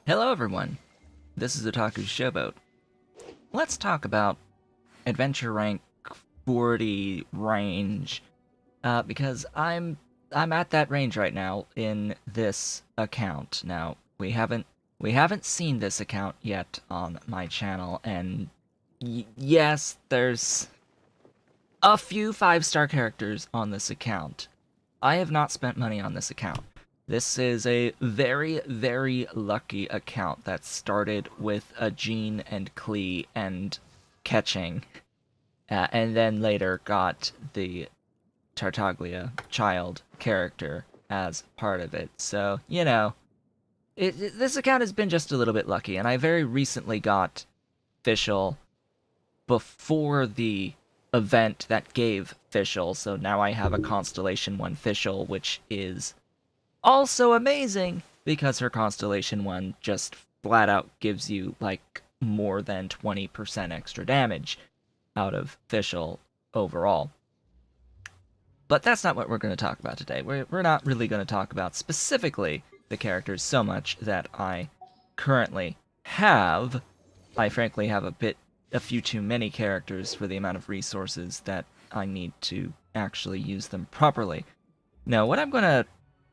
Hello everyone, this is Otaku's Showboat. Let's talk about adventure rank 40 range, because I'm at that range right now in this account. Now, we haven't seen this account yet on my channel, and yes, there's a few 5-star characters on this account. I have not spent money on this account. This is a very, very lucky account that started with a Jean and Klee and catching, and then later got the Tartaglia child character as part of it. So, this account has been just a little bit lucky, and I very recently got Fischl before the event that gave Fischl, so now I have a Constellation 1 Fischl, which is also amazing because her Constellation 1 just flat out gives you like more than 20% extra damage out of Fischl overall. But that's not what we're going to talk about today. We're not really going to talk about specifically the characters so much that I currently have. I frankly have a few too many characters for the amount of resources that I need to actually use them properly. Now, what I'm going to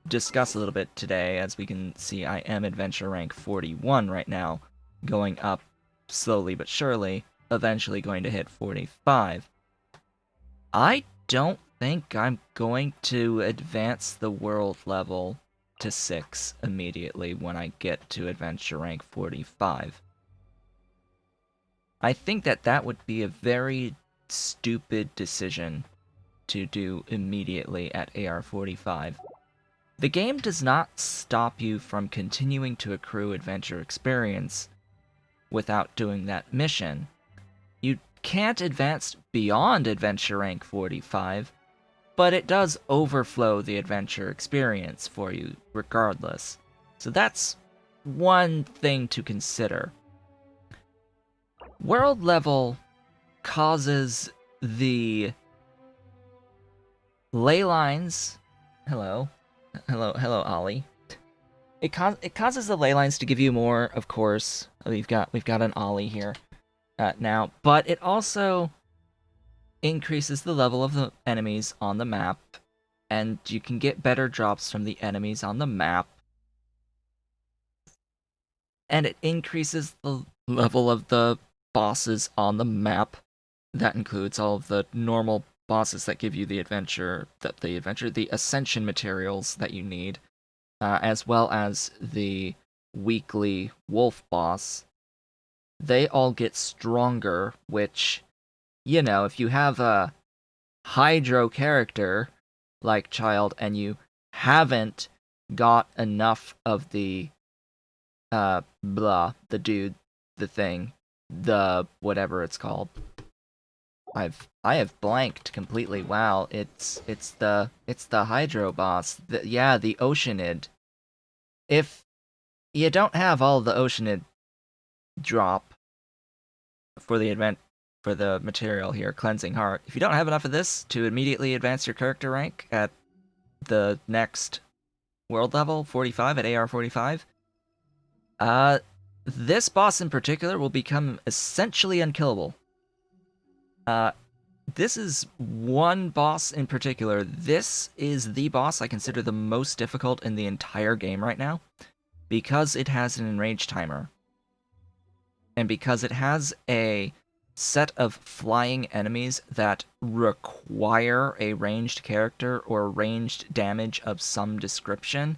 discuss a little bit today, as we can see, I am adventure rank 41 right now, going up slowly but surely, eventually going to hit 45. I don't think I'm going to advance the world level to 6 immediately when I get to adventure rank 45. I think that would be a very stupid decision to do immediately at AR 45. The game does not stop you from continuing to accrue adventure experience without doing that mission. You can't advance beyond adventure rank 45, but it does overflow the adventure experience for you regardless. So that's one thing to consider. World level causes the ley lines. Hello, Ollie. It causes the ley lines to give you more, of course. We've got an Ollie here now, but it also increases the level of the enemies on the map, and you can get better drops from the enemies on the map. And it increases the level of the bosses on the map. That includes all of the normal bosses that give you the ascension materials that you need, as well as the weekly wolf boss. They all get stronger, which, if you have a hydro character like Child and you haven't got enough of the the dude, the thing, the whatever it's called. I have blanked completely. Wow, it's the hydro boss. The Oceanid. If you don't have all the Oceanid drop for the material here, Cleansing Heart, if you don't have enough of this to immediately advance your character rank at the next world level, 45 at AR 45, this boss in particular will become essentially unkillable. This is one boss in particular. This is the boss I consider the most difficult in the entire game right now, because it has an enrage timer. And because it has a set of flying enemies that require a ranged character or ranged damage of some description.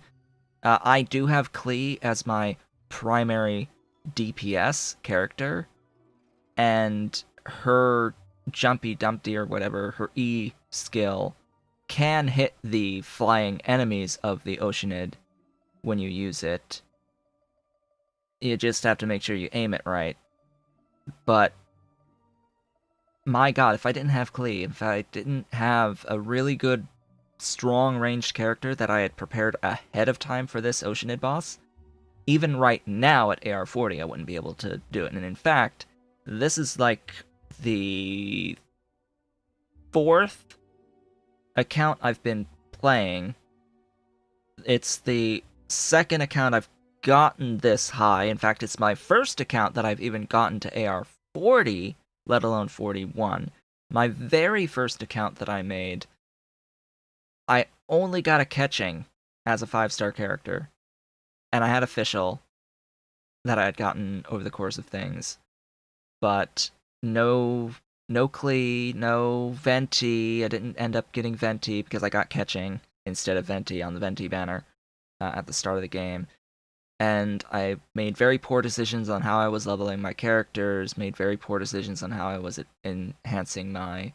I do have Klee as my primary DPS character, and her Jumpy Dumpty or whatever, her E skill, can hit the flying enemies of the Oceanid when you use it. You just have to make sure you aim it right. But my god, if I didn't have Klee, if I didn't have a really good, strong ranged character that I had prepared ahead of time for this Oceanid boss, even right now at AR 40, I wouldn't be able to do it. And in fact, this is like the 4th account I've been playing. It's the 2nd account I've gotten this high. In fact, it's my first account that I've even gotten to AR 40, let alone 41. My very first account that I made, I only got a catching as a 5-star character, and I had official that I had gotten over the course of things, but no Klee, no Venti. I didn't end up getting Venti because I got catching instead of Venti on the Venti banner at the start of the game. And I made very poor decisions on how I was leveling my characters, made very poor decisions on how I was enhancing my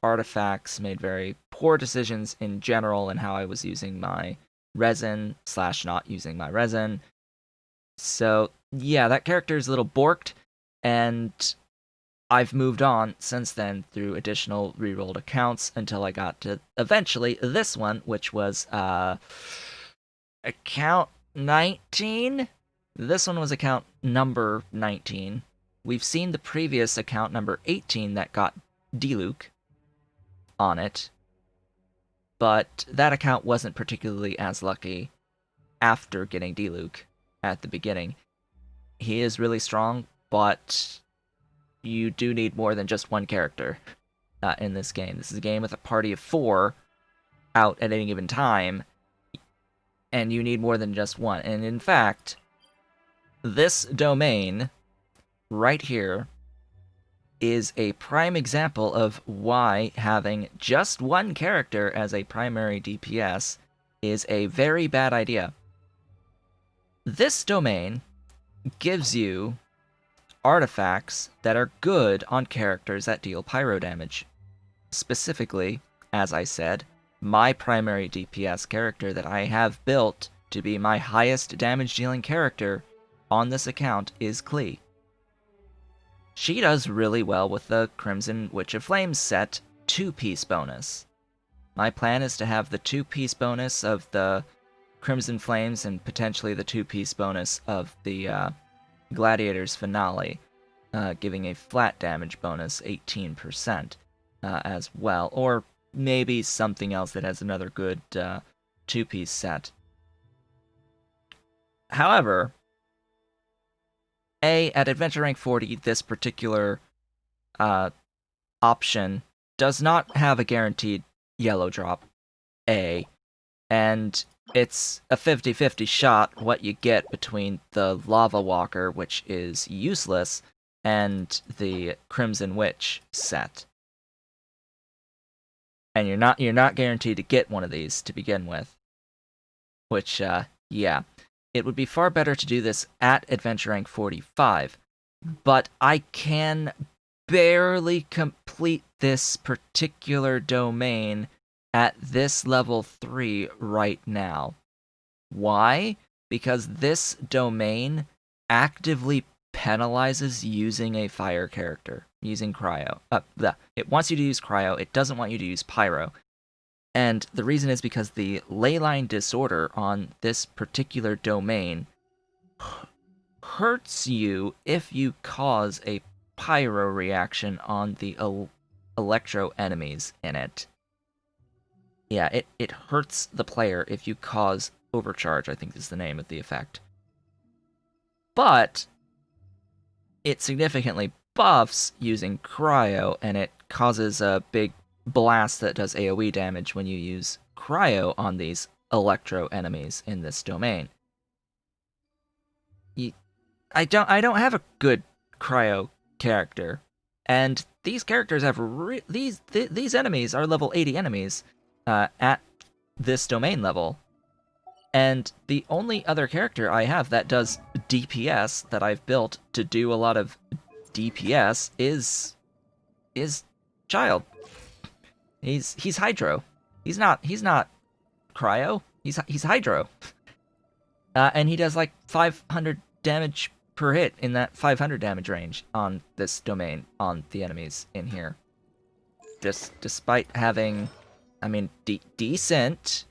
artifacts, made very poor decisions in general in how I was using my resin / not using my resin. So yeah, that character is a little borked, and I've moved on since then through additional rerolled accounts until I got to eventually this one, which was account 19? This one was account number 19. We've seen the previous account number 18 that got Diluc on it, but that account wasn't particularly as lucky after getting Diluc at the beginning. He is really strong, but you do need more than just one character in this game. This is a game with a party of 4 out at any given time, and you need more than just one. And in fact, this domain right here is a prime example of why having just one character as a primary DPS is a very bad idea. This domain gives you artifacts that are good on characters that deal pyro damage. Specifically, as I said, my primary DPS character that I have built to be my highest damage dealing character on this account is Klee. She does really well with the Crimson Witch of Flames set 2-piece bonus. My plan is to have the 2-piece bonus of the Crimson Flames and potentially the 2-piece bonus of the Gladiator's Finale, giving a flat damage bonus 18% as well, or maybe something else that has another good 2-piece set. However, at Adventure Rank 40, this particular option does not have a guaranteed yellow drop, and it's a 50-50 shot what you get between the Lava Walker, which is useless, and the Crimson Witch set. And you're not guaranteed to get one of these to begin with. Which, yeah. It would be far better to do this at Adventure Rank 45, but I can barely complete this particular domain at this level 3 right now. Why? Because this domain actively penalizes using a fire character, using cryo. It wants you to use cryo, it doesn't want you to use pyro. And the reason is because the leyline disorder on this particular domain hurts you if you cause a pyro reaction on the electro enemies in it. Yeah, it hurts the player if you cause overcharge, I think is the name of the effect. But it significantly buffs using cryo, and it causes a big blast that does AoE damage when you use cryo on these electro enemies in this domain. I don't have a good cryo character, and these characters have these enemies are level 80 enemies at this domain level, and the only other character I have that does DPS that I've built to do a lot of DPS is Child. He's Hydro. He's not cryo. He's Hydro. And he does like 500 damage per hit in that 500 damage range on this domain on the enemies in here. Just despite having, I mean, decent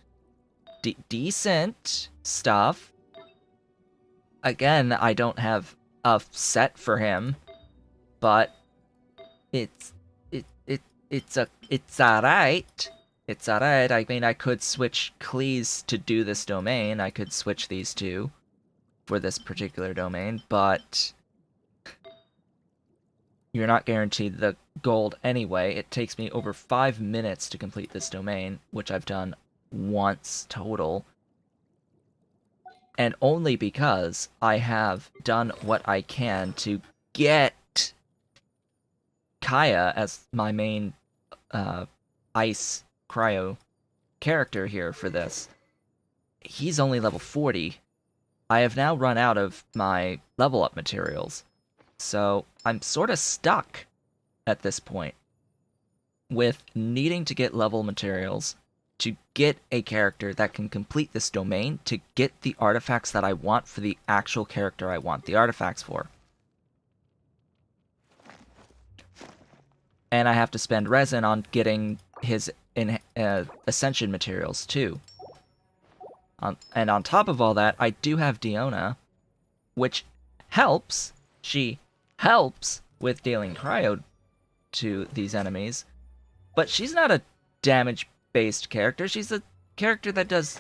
stuff. Again, I don't have a set for him, but it's alright. It's alright. I mean, I could switch Klees to do this domain. I could switch these two. for this particular domain, but you're not guaranteed the gold anyway. It takes me over 5 minutes to complete this domain, which I've done once total. And only because I have done what I can to get Kaya as my main ice cryo character here for this. He's only level 40. I have now run out of my level up materials. So I'm sort of stuck at this point with needing to get level materials to get a character that can complete this domain, to get the artifacts that I want for the actual character I want the artifacts for. And I have to spend resin on getting his ascension materials too. And on top of all that, I do have Diona, which helps. She helps with dealing cryo to these enemies, but she's not a damage-based character. She's a character that does,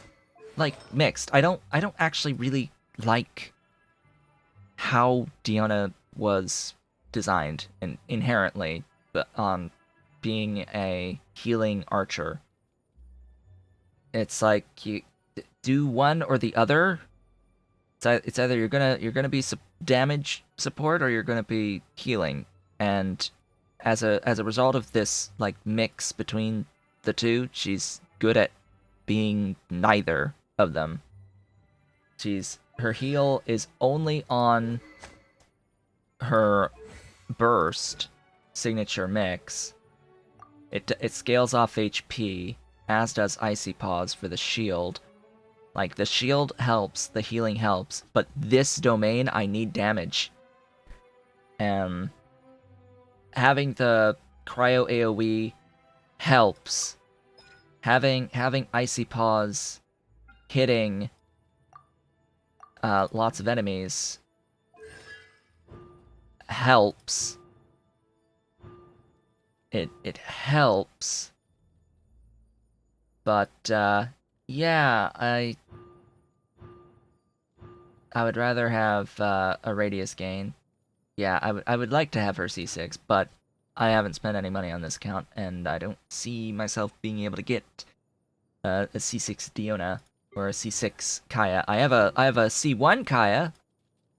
like, mixed. I don't actually really like how Diona was designed and inherently, but being a healing archer. It's like you do one or the other. It's either you're gonna be damage support or you're gonna be healing, and as a result of this like mix between the two, she's good at being neither of them. Her heal is only on her burst signature mix. It scales off HP, as does Icy Paws for the shield. Like, the shield helps, the healing helps, but this domain, I need damage. Having the cryo AoE helps. Having Icy Paws hitting lots of enemies helps. It helps. But, yeah, I would rather have a radius gain. Yeah, I would like to have her C6, but I haven't spent any money on this account, and I don't see myself being able to get a C6 Diona or a C6 Kaya. I have a C1 Kaya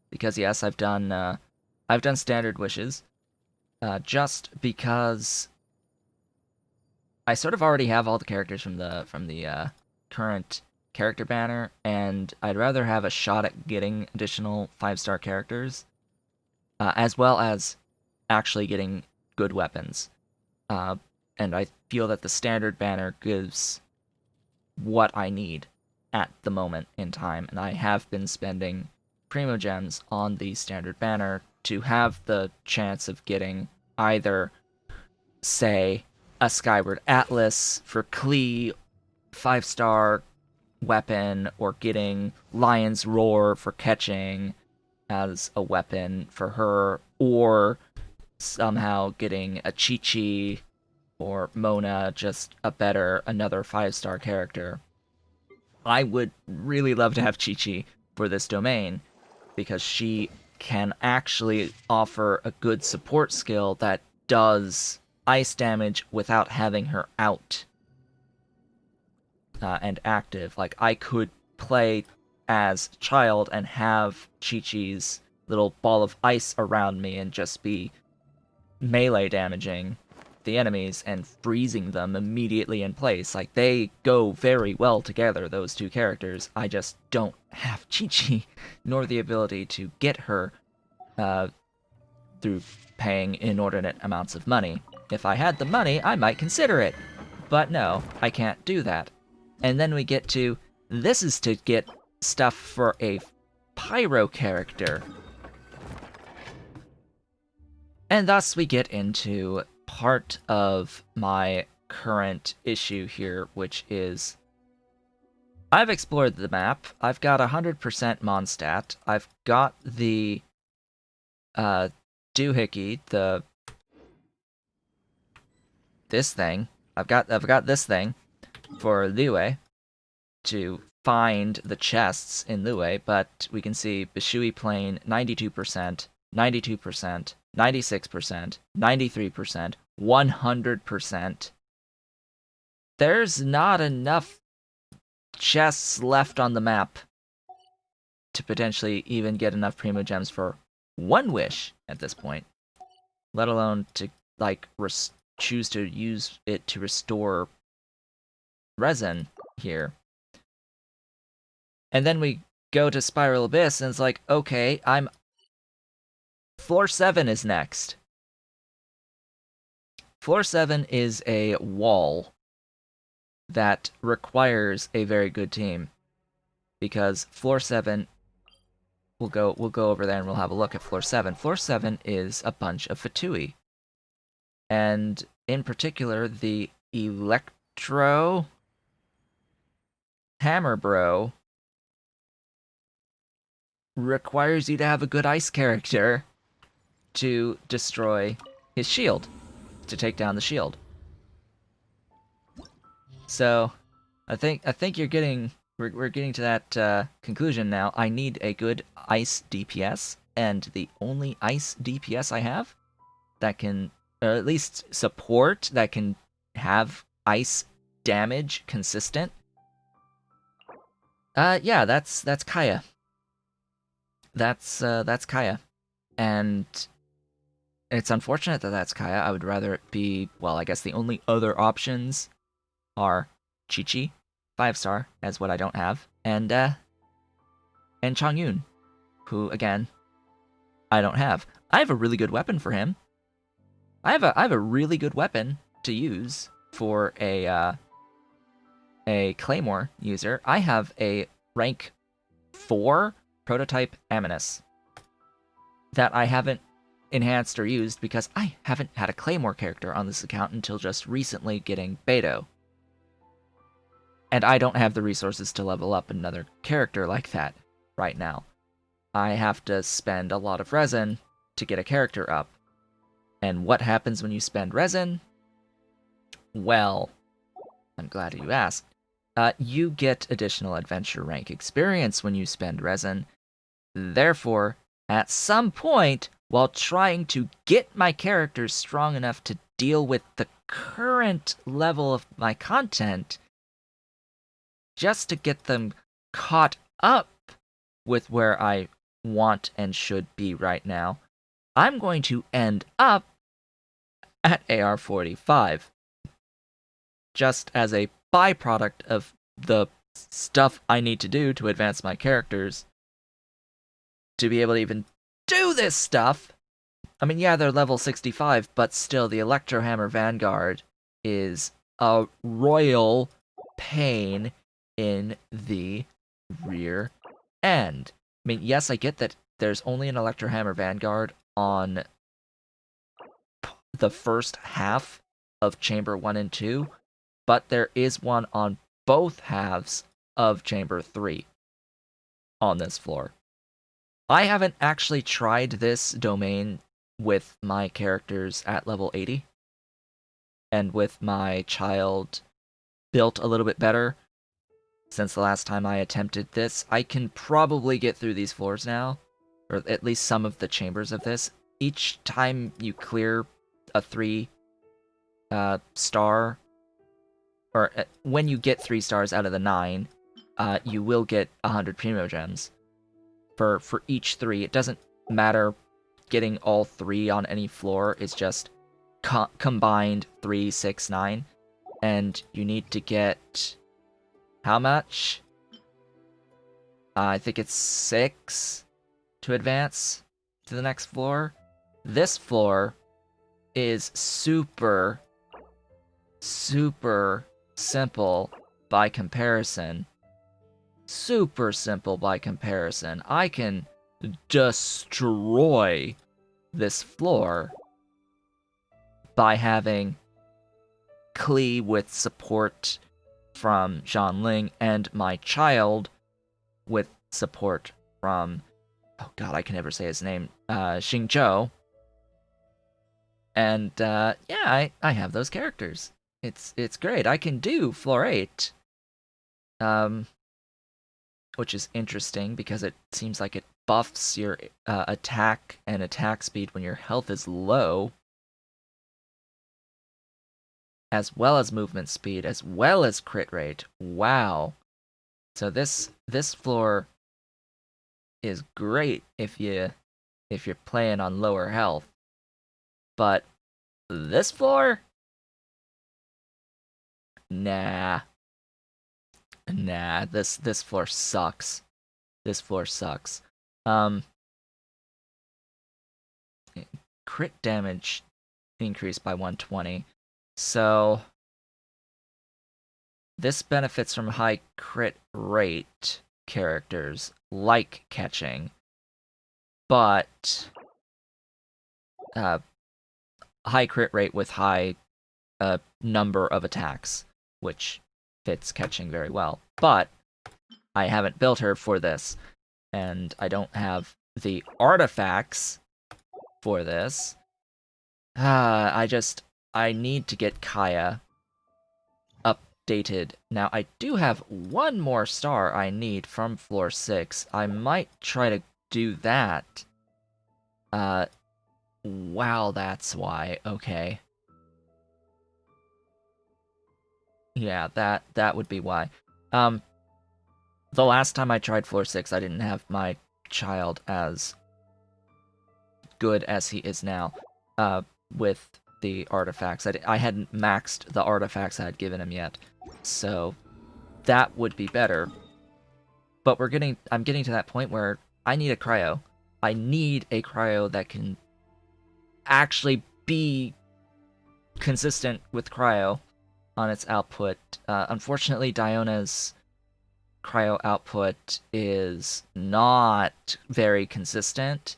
because yes, I've done standard wishes, just because I sort of already have all the characters from the current character banner, and I'd rather have a shot at getting additional 5-star characters, as well as actually getting good weapons. And I feel that the standard banner gives what I need at the moment in time, and I have been spending Primo Gems on the standard banner to have the chance of getting either, say, a Skyward Atlas for Klee, 5-star weapon, or getting Lion's Roar for catching as a weapon for her, or somehow getting a Chi-Chi or Mona, just another 5-star character. I would really love to have Chi-Chi for this domain, because she can actually offer a good support skill that does ice damage without having her out and active. Like, I could play as Child and have Chi-Chi's little ball of ice around me and just be melee damaging the enemies and freezing them immediately in place. Like, they go very well together, those two characters. I just don't have Chi-Chi, nor the ability to get her through paying inordinate amounts of money. If I had the money, I might consider it. But no, I can't do that. And then we get to, this is to get stuff for a pyro character. And thus we get into part of my current issue here, which is I've explored the map. I've got 100% Mondstadt. I've got the doohickey, this thing. I've got this thing for Liyue to find the chests in Liyue, but we can see Bishui Plain 92%, 92%, 96%, 93%, 100%. There's not enough chests left on the map to potentially even get enough Primo Gems for one wish at this point, let alone to like choose to use it to restore Resin here. And then we go to Spiral Abyss, and it's like, okay, Floor 7 is next. Floor 7 is a wall that requires a very good team, because Floor 7, we'll go over there and we'll have a look at Floor 7. Floor 7 is a bunch of Fatui, and in particular, the Electro Hammer Bro requires you to have a good ice character to destroy his shield, to take down the shield. So, I think we're getting to that conclusion now. I need a good ice DPS, and the only ice DPS I have that can, or at least support that can have ice damage consistent. Yeah, that's Kaya. That's Kaya, and it's unfortunate that that's Kaya. I would rather it be, well, I guess the only other options are Chi-Chi, 5-star, as what I don't have, and Chongyun, who again I don't have. I have a really good weapon for him. I have a really good weapon to use for a Claymore user. I have a rank 4 prototype Aminus that I haven't enhanced or used because I haven't had a Claymore character on this account until just recently getting Beto. And I don't have the resources to level up another character like that right now. I have to spend a lot of resin to get a character up. And what happens when you spend resin? Well, I'm glad you asked. You get additional adventure rank experience when you spend resin. Therefore, at some point, while trying to get my characters strong enough to deal with the current level of my content, just to get them caught up with where I want and should be right now, I'm going to end up at AR-45. Just as a byproduct of the stuff I need to do to advance my characters to be able to even do this stuff. I mean, yeah, they're level 65, but still, the Electrohammer Vanguard is a royal pain in the rear end. I mean, yes, I get that there's only an Electrohammer Vanguard on the first half of Chamber 1 and 2, but there is one on both halves of Chamber 3 on this floor. I haven't actually tried this domain with my characters at level 80, and with my child built a little bit better since the last time I attempted this. I can probably get through these floors now, or at least some of the chambers of this. Each time you clear a 3-star, or when you get 3 stars out of the 9, you will get 100 Primo Gems. For each 3, it doesn't matter getting all 3 on any floor, it's just combined 3, 6, 9, and you need to get how much? I think it's 6 to advance to the next floor. This floor is super simple by comparison. Super simple by comparison. I can destroy this floor by having Klee with support from Zhanling and my child with support from, oh god, I can never say his name, Xingzhou. And yeah, I have those characters. It's great. I can do floor 8. which is interesting because it seems like it buffs your attack and attack speed when your health is low, as well as movement speed, as well as crit rate. Wow. So this floor is great if you're playing on lower health. But this floor? Nah. Nah, this floor sucks. This floor sucks. Um Crit damage increased by 120. So this benefits from high crit rate characters like catching, but uh, high crit rate with high number of attacks, which fits catching very well. But I haven't built her for this, and I don't have the artifacts for this. I need to get Kaya updated. Now, I do have one more star I need from floor 6. I might try to do that. Wow, that's why. Okay. Yeah, that would be why. The last time I tried floor 6, I didn't have my child as good as he is now, with the artifacts. I hadn't maxed the artifacts I had given him yet, so that would be better. But I'm getting to that point where I need a cryo. I need a cryo that can actually be consistent with cryo on its output. Unfortunately, Diona's cryo output is not very consistent.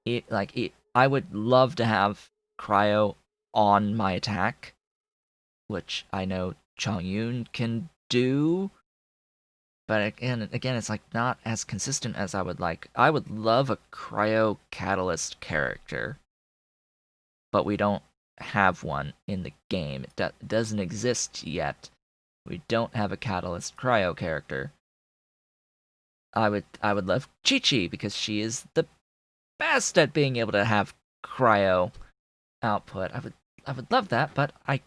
I would love to have cryo on my attack, which I know Chongyun can do, but again, it's like not as consistent as I would like. I would love a cryo catalyst character, but we don't have one in the game. It doesn't exist yet. We don't have a catalyst cryo character. I would love Chi-Chi because she is the best at being able to have cryo output. I would love that, but I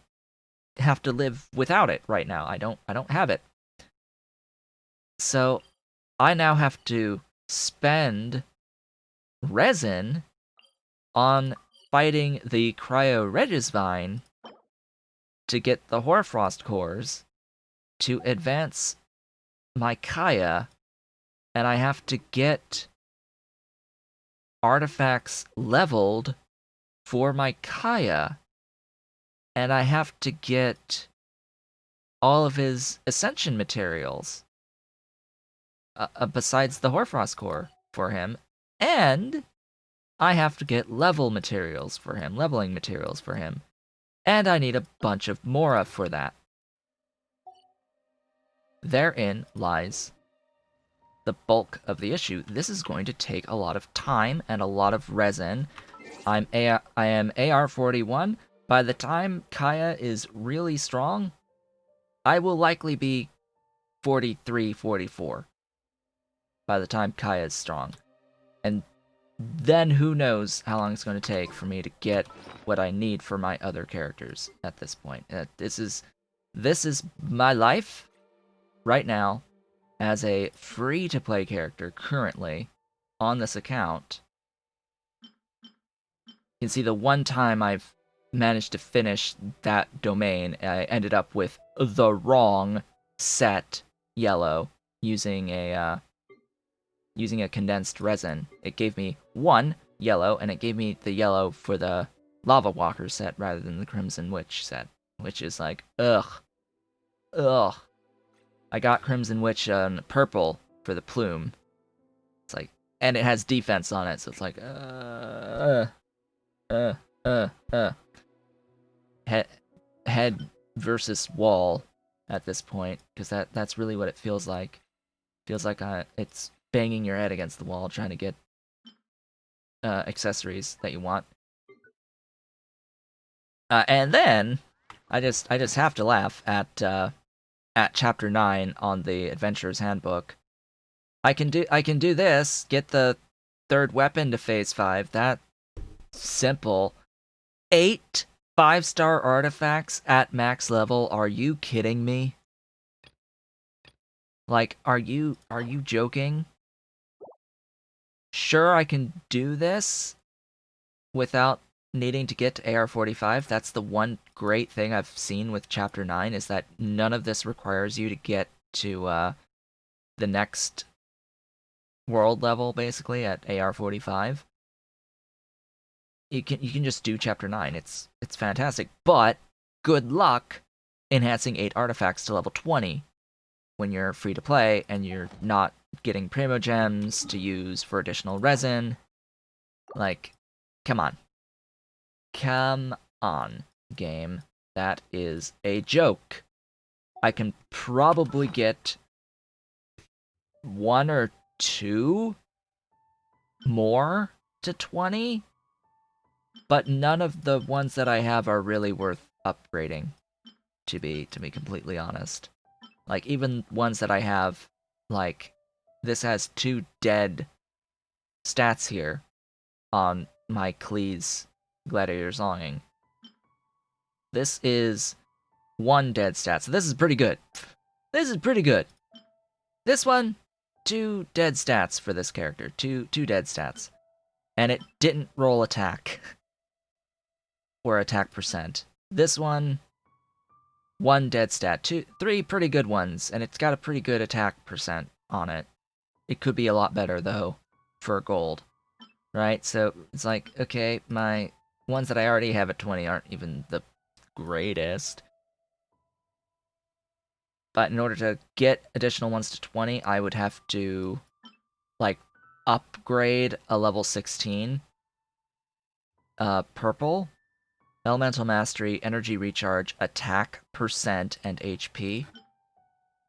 have to live without it right now. I don't have it. So I now have to spend resin on fighting the cryo Regisvine to get the Hoarfrost cores to advance my Kaya, and I have to get artifacts leveled for my Kaya, and I have to get all of his ascension materials besides the Hoarfrost core for him, and I have to get leveling materials for him, and I need a bunch of Mora for that. Therein lies the bulk of the issue. This is going to take a lot of time and a lot of resin. I am AR 41. By the time Kaya is really strong, I will likely be 43, 44. By the time Kaya is strong. And then who knows how long it's going to take for me to get what I need for my other characters at this point. This is my life right now as a free-to-play character currently on this account. You can see the one time I've managed to finish that domain, I ended up with the wrong set yellow using a condensed resin. It gave me one yellow, and it gave me the yellow for the Lava Walker set rather than the Crimson Witch set, which is like, ugh. I got Crimson Witch purple for the plume. It's like, and it has defense on it, so it's like, head versus wall at this point, because that's really what it feels like. Feels like it's banging your head against the wall trying to get accessories that you want. And then I just have to laugh at chapter 9 on the Adventurer's Handbook, I can do this, get the third weapon to phase 5. That's simple. 8 5-star artifacts at max level. Are you kidding me? Like, are you joking? Sure, I can do this without needing to get to AR-45. That's the one great thing I've seen with Chapter 9, is that none of this requires you to get to the next world level, basically, at AR-45. You can just do Chapter 9. It's fantastic. But good luck enhancing 8 artifacts to level 20 when you're free to play and you're not getting Primo Gems to use for additional resin. Like, come on. Come on, game. That is a joke. I can probably get 1 or 2 more to 20, but none of the ones that I have are really worth upgrading, to be completely honest. Like, even ones that I have, like, this has 2 dead stats here on my Klee's Gladiator's Longing. This is 1 dead stat, so this is pretty good. This is pretty good. This one, 2 dead stats for this character. Two dead stats. And it didn't roll attack. Or attack percent. This one, 1 dead stat. 3 pretty good ones, and it's got a pretty good attack percent on it. It could be a lot better, though, for gold. Right? So, it's like, okay, my ones that I already have at 20 aren't even the greatest. But in order to get additional ones to 20, I would have to, like, upgrade a level 16 purple, elemental mastery, energy recharge, attack percent, and HP.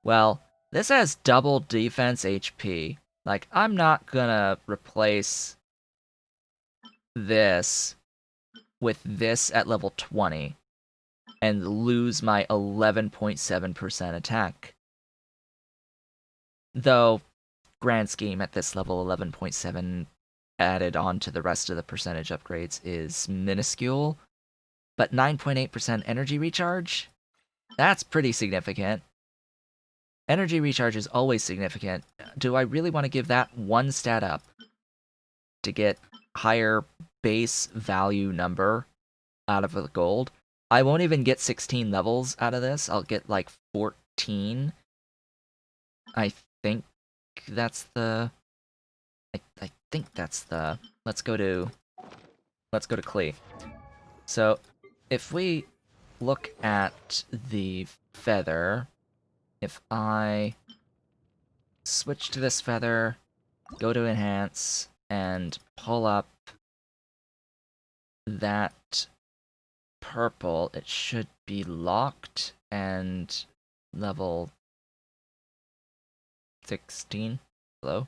Well, this has double defense HP. Like, I'm not gonna replace this with this at level 20 and lose my 11.7% attack. Though, grand scheme at this level, 11.7 added on to the rest of the percentage upgrades is minuscule. But 9.8% energy recharge? That's pretty significant. Energy recharge is always significant. Do I really want to give that 1 stat up to get higher base value number out of the gold? I won't even get 16 levels out of this. I'll get like 14. I think that's the... I think that's the... Let's go to Klee. So, if we look at the feather, if I switch to this feather, go to enhance, and pull up that purple, it should be locked and level 16. Hello?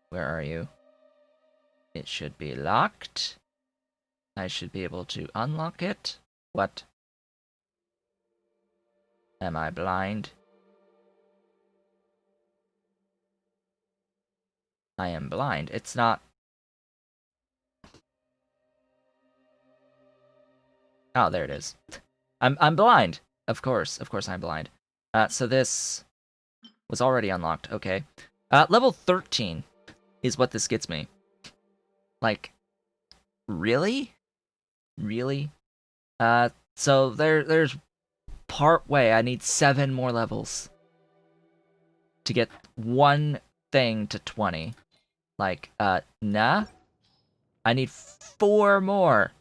Where are you? It should be locked. I should be able to unlock it. What? Am I blind? I am blind. It's not... Oh, there it is. I'm blind. Of course I'm blind. So this was already unlocked. Okay. Level 13 is what this gets me. Like, really? Really? So there's part way. I need 7 more levels to get 1 thing to 20. Like, nah? I need 4 more.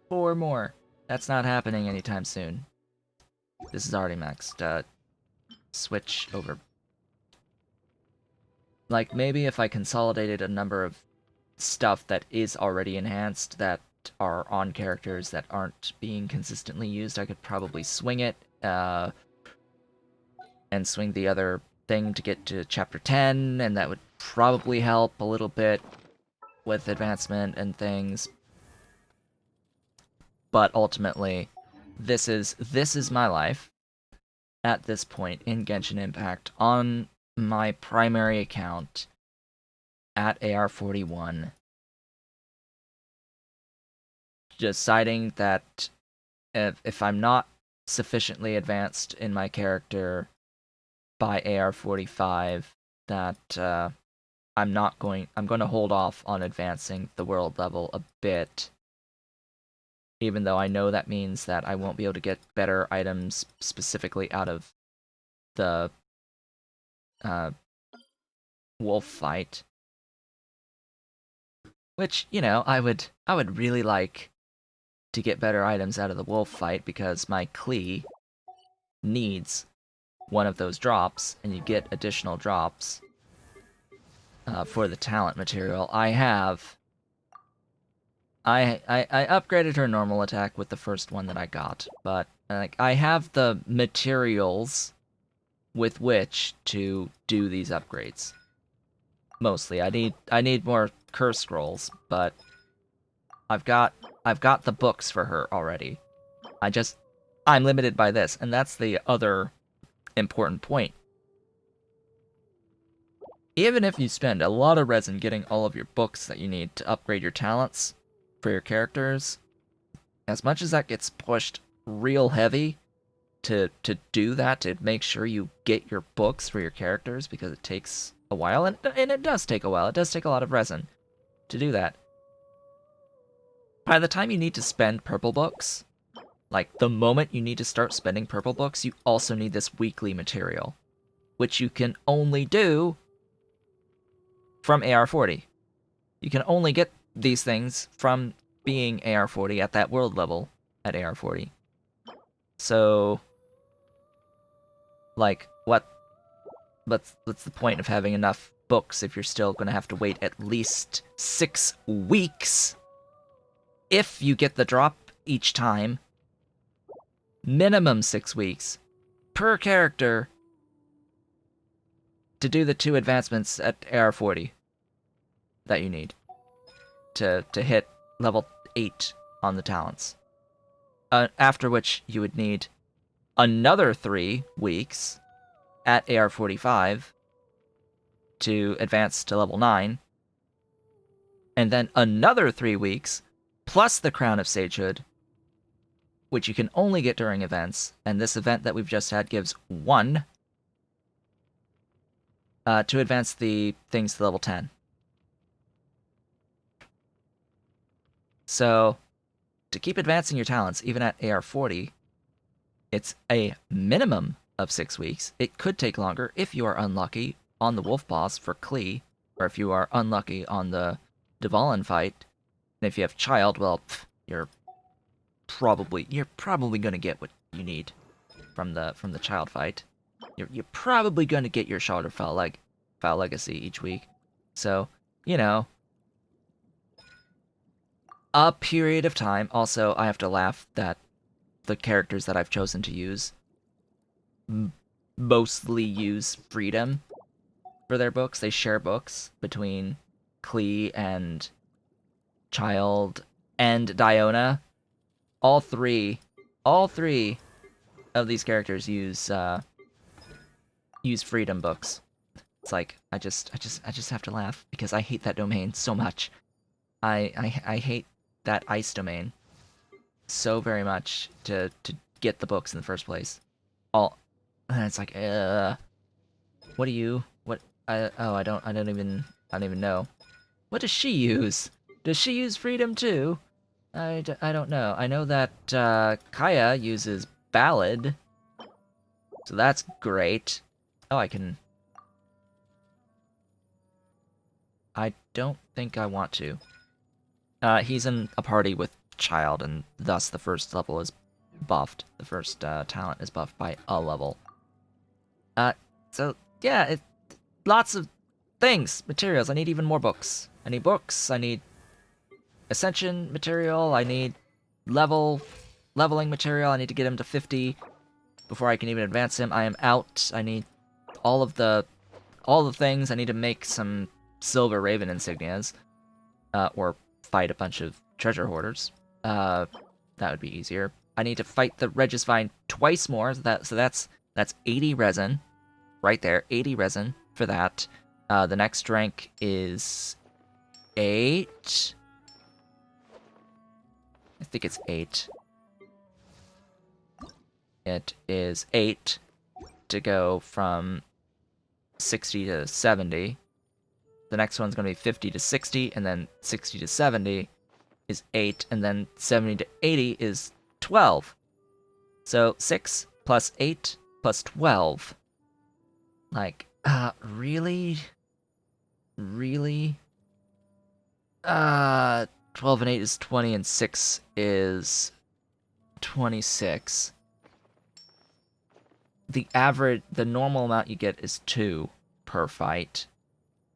4 more. That's not happening anytime soon. This is already maxed. Switch over. Like, maybe if I consolidated a number of stuff that is already enhanced that are on characters that aren't being consistently used, I could probably swing it, and swing the other thing to get to Chapter 10, and that would probably help a little bit with advancement and things. But ultimately, this is my life. at this point in Genshin Impact on my primary account at AR41, deciding that if I'm not sufficiently advanced in my character by AR45, that I'm going to hold off on advancing the world level a bit, even though I know that means that I won't be able to get better items specifically out of the wolf fight. Which, I would really like to get better items out of the wolf fight, because my Klee needs one of those drops, and you get additional drops for the talent material. I upgraded her normal attack with the first one that I got, but I have the materials with which to do these upgrades. Mostly, I need more curse scrolls, but I've got the books for her already. I'm limited by this, and that's the other important point. Even if you spend a lot of resin getting all of your books that you need to upgrade your talents for your characters, as much as that gets pushed real heavy to do that, to make sure you get your books for your characters, because it takes a while, and it does take a while. It does take a lot of resin to do that. By the time you need to spend purple books, like the moment you need to start spending purple books, you also need this weekly material, which you can only do from AR40. You can only get these things from being AR40 at that world level at AR40. So, like, what's the point of having enough books if you're still going to have to wait at least 6 weeks if you get the drop each time? Minimum 6 weeks per character to do the 2 advancements at AR40 that you need to hit level 8 on the talents. After which you would need another 3 weeks at AR45 to advance to level 9, and then another 3 weeks plus the Crown of Sagehood, which you can only get during events, and this event that we've just had gives 1 to advance the things to level 10. So, to keep advancing your talents, even at AR40, it's a minimum of 6 weeks. It could take longer if you are unlucky on the Wolf Boss for Klee, or if you are unlucky on the Dvalin fight. And if you have Child, well, you're probably gonna get what you need from the Child fight. You're probably gonna get your Shard of Foul Legacy each week. So, a period of time. Also, I have to laugh that the characters that I've chosen to use mostly use Freedom for their books. They share books between Klee and Child and Diona. All three of these characters use Freedom books. It's like I just have to laugh because I hate that domain so much. I hate that ice domain so very much to get the books in the first place. And it's like, what do you, I don't even know. What does she use? Does she use Freedom too? I don't know. I know that Kaya uses Ballad, so that's great. Oh, I don't think I want to. He's in a party with Child, and thus the first level is buffed. The first talent is buffed by a level. So yeah, lots of things, materials. I need even more books. I need books. I need Ascension material. I need leveling material. I need to get him to 50 before I can even advance him. I am out. I need all the things. I need to make some Silver Raven insignias, or fight a bunch of treasure hoarders. That would be easier. I need to fight the Regisvine twice more. So that's That's 80 resin. Right there, 80 resin for that. The next rank is 8. I think it's 8. It is 8 to go from 60 to 70. The next one's going to be 50 to 60, and then 60 to 70 is 8, and then 70 to 80 is 12. So 6 plus 8 plus 12. Like, really? Really? 12 and 8 is 20, and 6 is 26. The normal amount you get is 2 per fight.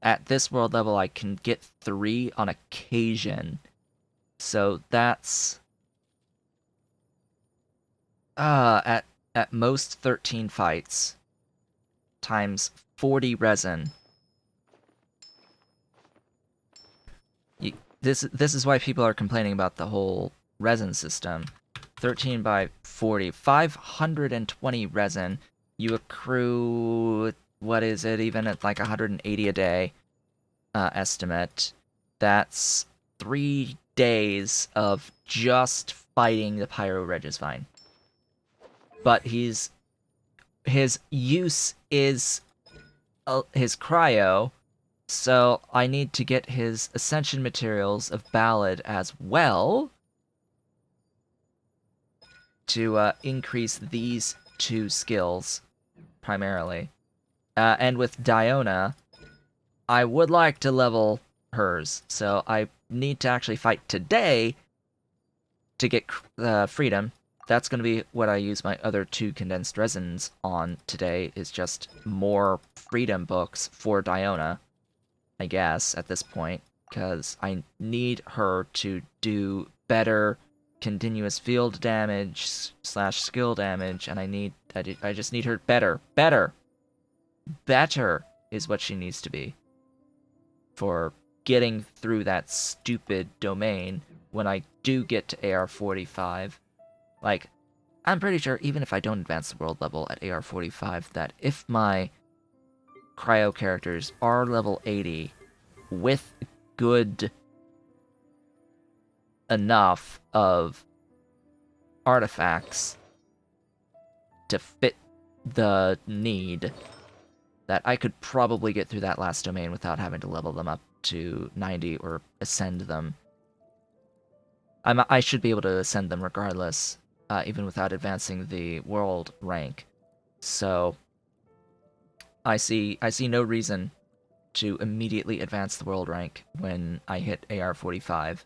At this world level, I can get 3 on occasion. So that's at most 13 fights times 40 resin. This is why people are complaining about the whole resin system. 13 by 40, 520 resin. You accrue, what is it, even at like 180 a day estimate. That's 3 days of just fighting the Pyro Regisvine. But his use is his cryo, so I need to get his ascension materials of Ballad as well to increase these 2 skills primarily. And with Diona, I would like to level hers, so I need to actually fight today to get freedom. That's going to be what I use my other 2 condensed resins on today, is just more freedom books for Diona, I guess, at this point, because I need her to do better continuous field damage / skill damage, and I just need her better is what she needs to be for getting through that stupid domain when I do get to AR45. Like, I'm pretty sure even if I don't advance the world level at AR45, that if my cryo characters are level 80 with good enough of artifacts to fit the need, that I could probably get through that last domain without having to level them up to 90 or ascend them. I should be able to ascend them regardless, even without advancing the world rank. So I see no reason to immediately advance the world rank when I hit AR45.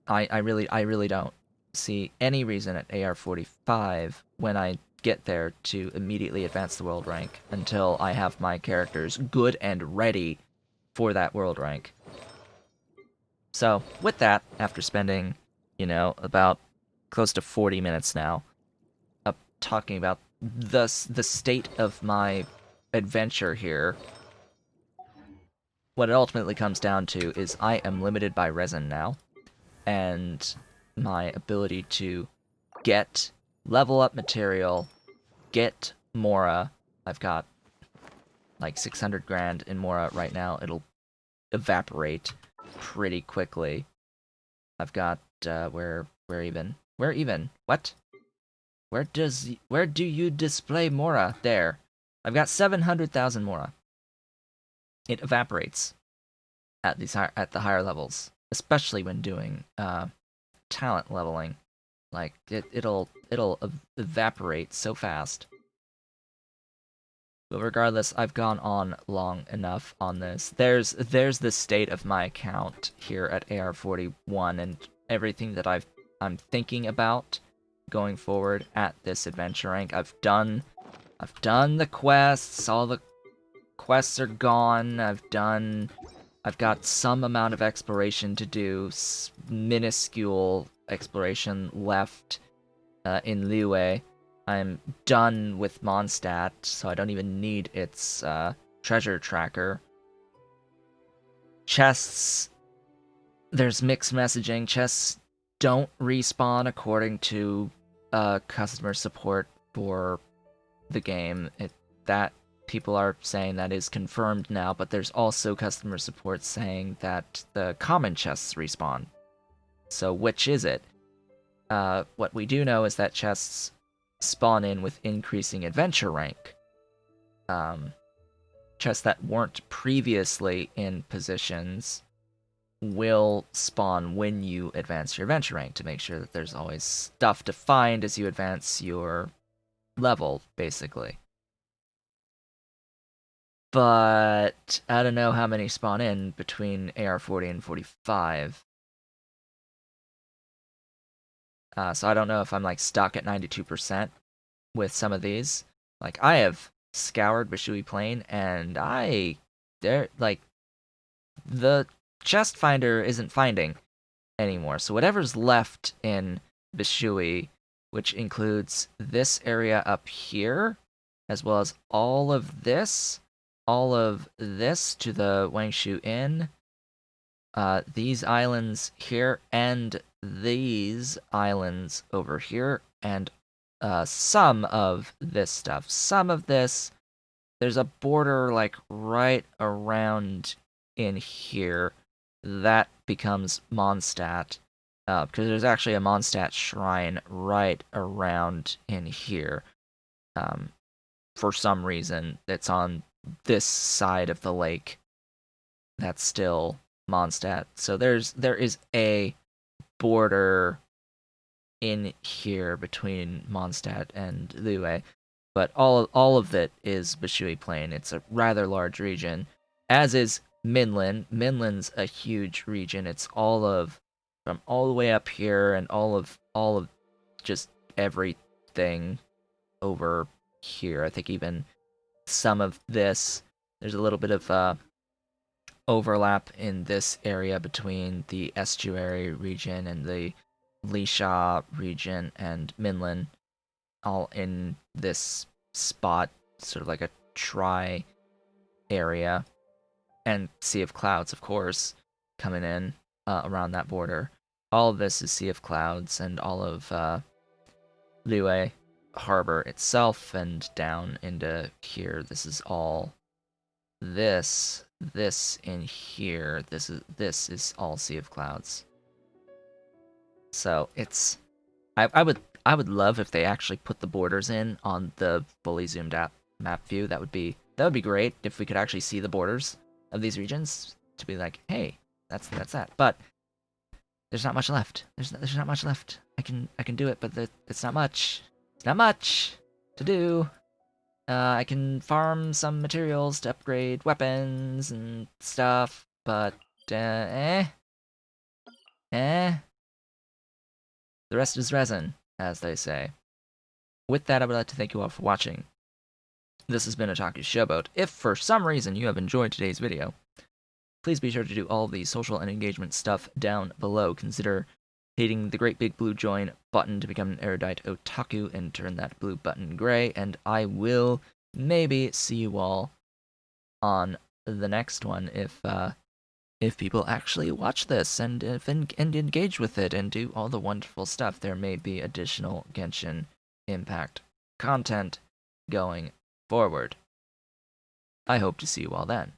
I really don't see any reason at AR45 when I get there to immediately advance the world rank until I have my characters good and ready for that world rank. So, with that, after spending, about close to 40 minutes now talking about the state of my adventure here, what it ultimately comes down to is I am limited by resin now, and my ability to get level up material, get Mora. I've got like 600 grand in Mora right now. It'll evaporate pretty quickly. I've got where even? What? Where do you display Mora? There. I've got 700,000 Mora. It evaporates at the higher levels, especially when doing talent leveling. Like it'll evaporate so fast. But regardless, I've gone on long enough on this. There's the state of my account here at AR41 and everything that I'm thinking about going forward at this adventure rank. I've done the quests. All the quests are gone. I've got some amount of exploration to do, minuscule exploration left in Liyue. I'm done with Mondstadt, so I don't even need its treasure tracker. Chests, there's mixed messaging. Chests don't respawn according to customer support for the game. That people are saying that is confirmed now, but there's also customer support saying that the common chests respawn. So which is it? What we do know is that chests spawn in with increasing adventure rank. Chests that weren't previously in positions will spawn when you advance your adventure rank, to make sure that there's always stuff to find as you advance your level, basically. But I don't know how many spawn in between AR40 and 45. So I don't know if I'm like stuck at 92% with some of these. Like I have scoured Bishui Plain, and there like the chest finder isn't finding anymore. So whatever's left in Bishui, which includes this area up here, as well as all of this to the Wangshu Inn, these islands here, and these islands over here, and some of this stuff. Some of this, there's a border like right around in here that becomes Mondstadt, because there's actually a Mondstadt shrine right around in here. For some reason, it's on this side of the lake. That's still Mondstadt. So there is a border in here between Mondstadt and Liyue, but all of it is Bishui Plain. It's a rather large region, as is Minlin. Minlin's a huge region. It's from all the way up here and all of just everything over here. I think even some of this. There's a little bit of overlap in this area between the estuary region and the Lisha region and Minlin, all in this spot, sort of like a tri area, and Sea of Clouds, of course, coming in around that border. All of this is Sea of Clouds, and all of Liyue Harbor itself, and down into here. This is all this in here. This is all Sea of Clouds. So it's I would love if they actually put the borders in on the fully zoomed out map view. That would be great if we could actually see the borders of these regions, to be like, hey, that's that. But there's not much left. There's not much left. I can do it, but it's not much. It's not much to do. I can farm some materials to upgrade weapons and stuff, but The rest is resin, as they say. With that, I would like to thank you all for watching. This has been Otaku's Showboat. If for some reason you have enjoyed today's video, please be sure to do all of the social and engagement stuff down below. Consider hitting the great big blue join button to become an erudite otaku and turn that blue button gray, and I will maybe see you all on the next one if people actually watch this and engage with it and do all the wonderful stuff. There may be additional Genshin Impact content going forward. I hope to see you all then.